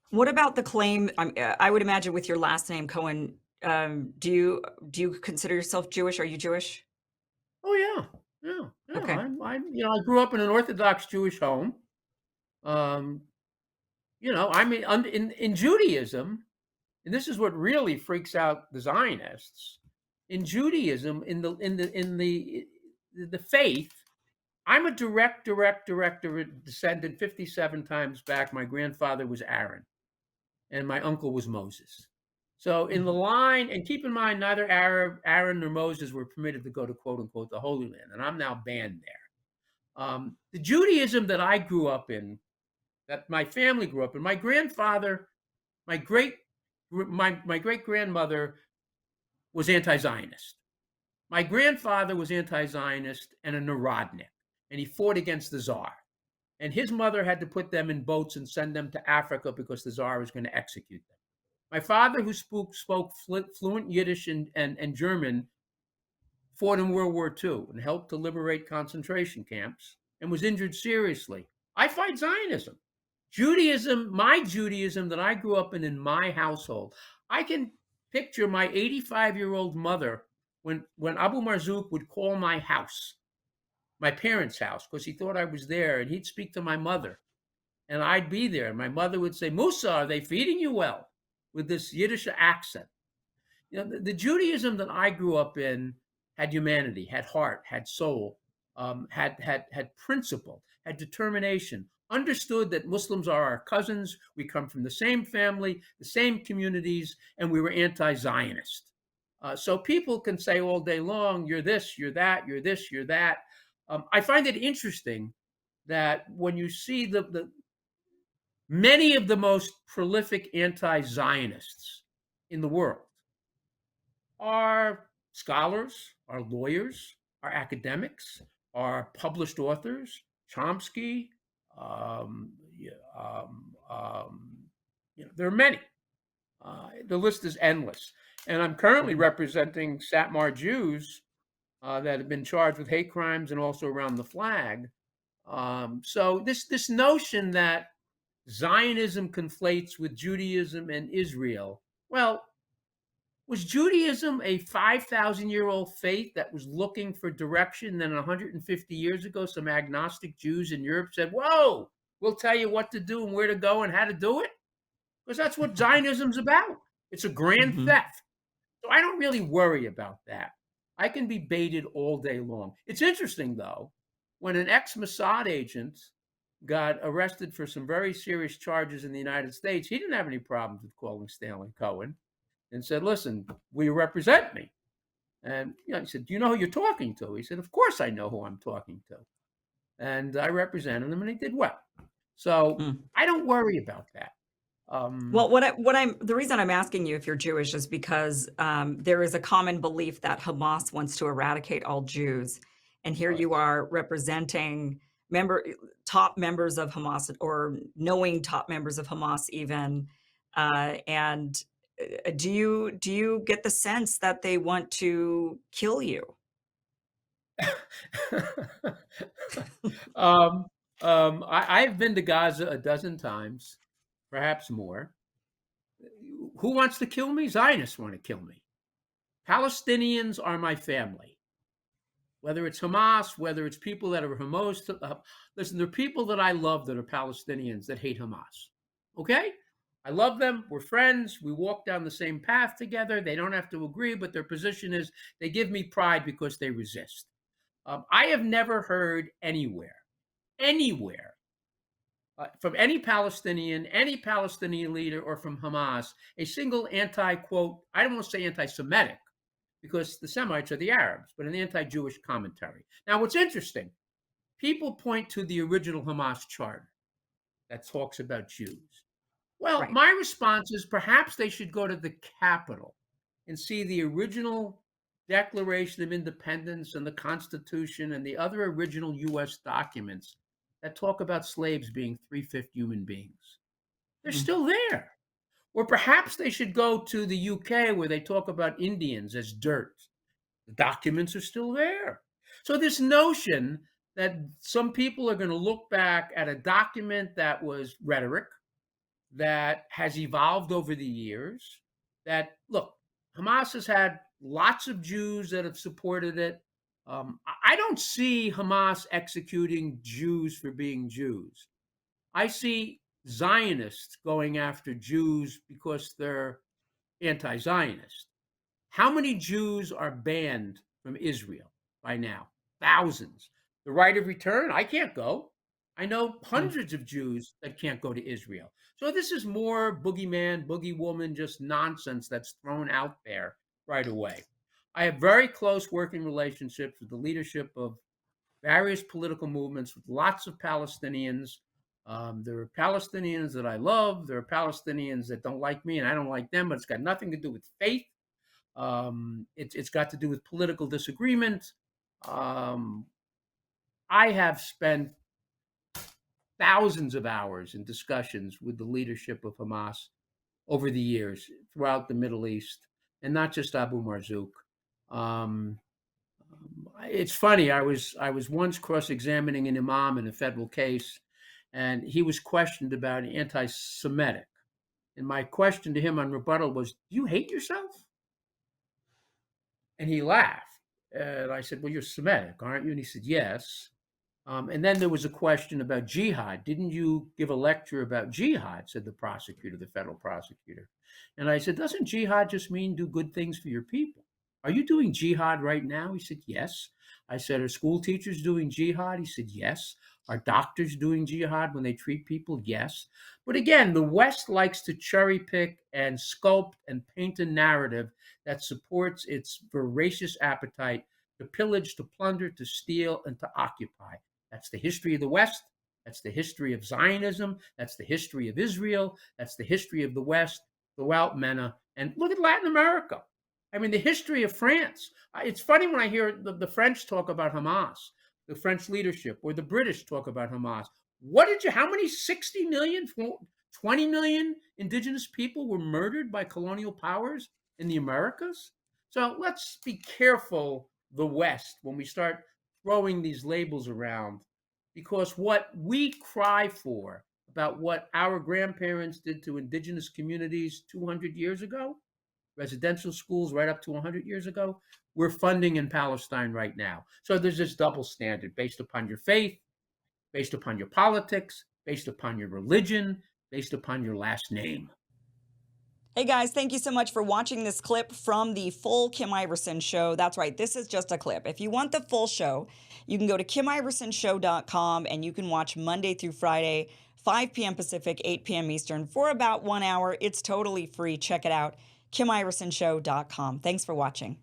What about the claim? I would imagine with your last name Cohen, do you consider yourself Jewish? Are you Jewish? Oh yeah, yeah, yeah. Okay. I grew up in an Orthodox Jewish home. Um, I mean, in Judaism, and this is what really freaks out the Zionists. In Judaism, in the faith, I'm a direct descendant. 57 times back, my grandfather was Aaron, and my uncle was Moses. So in the Mhm. line, and keep in mind, neither Aaron nor Moses were permitted to go to quote unquote the Holy Land, and I'm now banned there. The Judaism that I grew up in, that my family grew up in, my grandfather, my great my great grandmother was anti-Zionist. My grandfather was anti-Zionist and a Narodnik, and he fought against the Tsar. And his mother had to put them in boats and send them to Africa because the Tsar was going to execute them. My father, who spoke fluent Yiddish and German, fought in World War II and helped to liberate concentration camps and was injured seriously. I fight Zionism. Judaism, my Judaism that I grew up in my household. I can picture my 85-year-old mother when Abu Marzouk would call my house, my parents' house, because he thought I was there, and he'd speak to my mother, and I'd be there. And my mother would say, Musa, are they feeding you well? With this Yiddish accent. The Judaism that I grew up in had humanity, had heart, had soul, had principle, had determination. Understood that Muslims are our cousins. We come from the same family, the same communities, and we were anti-Zionist. So people can say all day long, "You're this, you're that, you're this, you're that." I find it interesting that when you see the many of the most prolific anti-Zionists in the world are scholars, are lawyers, are academics, are published authors. Chomsky, yeah, there are many. The list is endless. And I'm currently Mhm. representing Satmar Jews that have been charged with hate crimes and also around the flag. So this notion that Zionism conflates with Judaism and Israel, well, was Judaism a 5,000-year-old faith that was looking for direction? Then 150 years ago, some agnostic Jews in Europe said, Whoa, we'll tell you what to do and where to go and how to do it? Because that's what Zionism's about. It's a grand Mhm. theft. So I don't really worry about that. I can be baited all day long. It's interesting, though, when an ex Mossad agent got arrested for some very serious charges in the United States, he didn't have any problems with calling Stanley Cohen and said, Listen, will you represent me? And he said, Do you know who you're talking to? He said, Of course I know who I'm talking to. And I represented him, and he did well. So Mm. I don't worry about that. Um, Well, the reason I'm asking you if you're Jewish is because, there is a common belief that Hamas wants to eradicate all Jews, and here right. you are representing member top members of Hamas or knowing top members of Hamas even, and, do you get the sense that they want to kill you? um, I've been to Gaza a dozen times, perhaps more. Who wants to kill me? Zionists want to kill me. Palestinians are my family. Whether it's Hamas, whether it's people that are Hamas, listen, there are people that I love that are Palestinians that hate Hamas. Okay? I love them. We're friends. We walk down the same path together. They don't have to agree, but their position is they give me pride because they resist. I have never heard anywhere, from any Palestinian leader, or from Hamas, a single quote, I don't want to say anti Semitic, because the Semites are the Arabs, but an anti Jewish commentary. Now, what's interesting, people point to the original Hamas charter that talks about Jews. Well, Right. my response is perhaps they should go to the Capitol and see the original Declaration of Independence and the Constitution and the other original U.S. documents that talk about slaves being three-fifth human beings. They're Mm. still there. Or perhaps they should go to the UK where they talk about Indians as dirt. The documents are still there. So this notion that some people are going to look back at a document that was rhetoric, that has evolved over the years. That, look, Hamas has had lots of Jews that have supported it. I don't see Hamas executing Jews for being Jews. I see Zionists going after Jews because they're anti-Zionist. How many Jews are banned from Israel by now? Thousands. The right of return, I can't go. I know Mm. hundreds of Jews that can't go to Israel. So this is more boogeyman, boogie woman, just nonsense that's thrown out there right away. I have very close working relationships with the leadership of various political movements with lots of Palestinians. There are Palestinians that I love. There are Palestinians that don't like me and I don't like them, but it's got nothing to do with faith. It's got to do with political disagreement. Um, I have spent thousands of hours in discussions with the leadership of Hamas over the years throughout the Middle East, and not just Abu Marzouk. Um, it's funny. I was once cross-examining an imam in a federal case, and he was questioned about anti-Semitic. And my question to him on rebuttal was, "Do you hate yourself?" And he laughed. And I said, "Well, you're Semitic, aren't you?" And he said, "Yes." And then there was a question about jihad. "Didn't you give a lecture about jihad?" said the prosecutor, the federal prosecutor. And I said, "Doesn't jihad just mean do good things for your people? Are you doing jihad right now?" He said, "Yes." I said, "Are school teachers doing jihad?" He said, "Yes." "Are doctors doing jihad when they treat people?" "Yes." But again, the West likes to cherry pick and sculpt and paint a narrative that supports its voracious appetite to pillage, to plunder, to steal, and to occupy. That's the history of the West. That's the history of Zionism. That's the history of Israel. That's the history of the West throughout MENA. And look at Latin America. I mean, the history of France. It's funny when I hear the French talk about Hamas, the French leadership, or the British talk about Hamas. How many 60 million, 20 million indigenous people were murdered by colonial powers in the Americas? So let's be careful, the West, when we start throwing these labels around, because what we cry for about what our grandparents did to indigenous communities 200 years ago, residential schools right up to 100 years ago, we're funding in Palestine right now. So there's this double standard based upon your faith, based upon your politics, based upon your religion, based upon your last name. Hey guys, thank you so much for watching this clip from the full Kim Iverson show. That's right, this is just a clip. If you want the full show, you can go to KimIversonShow.com and you can watch Monday through Friday, 5 p.m. Pacific, 8 p.m. Eastern for about 1 hour. It's totally free. Check it out, KimIversonShow.com. Thanks for watching.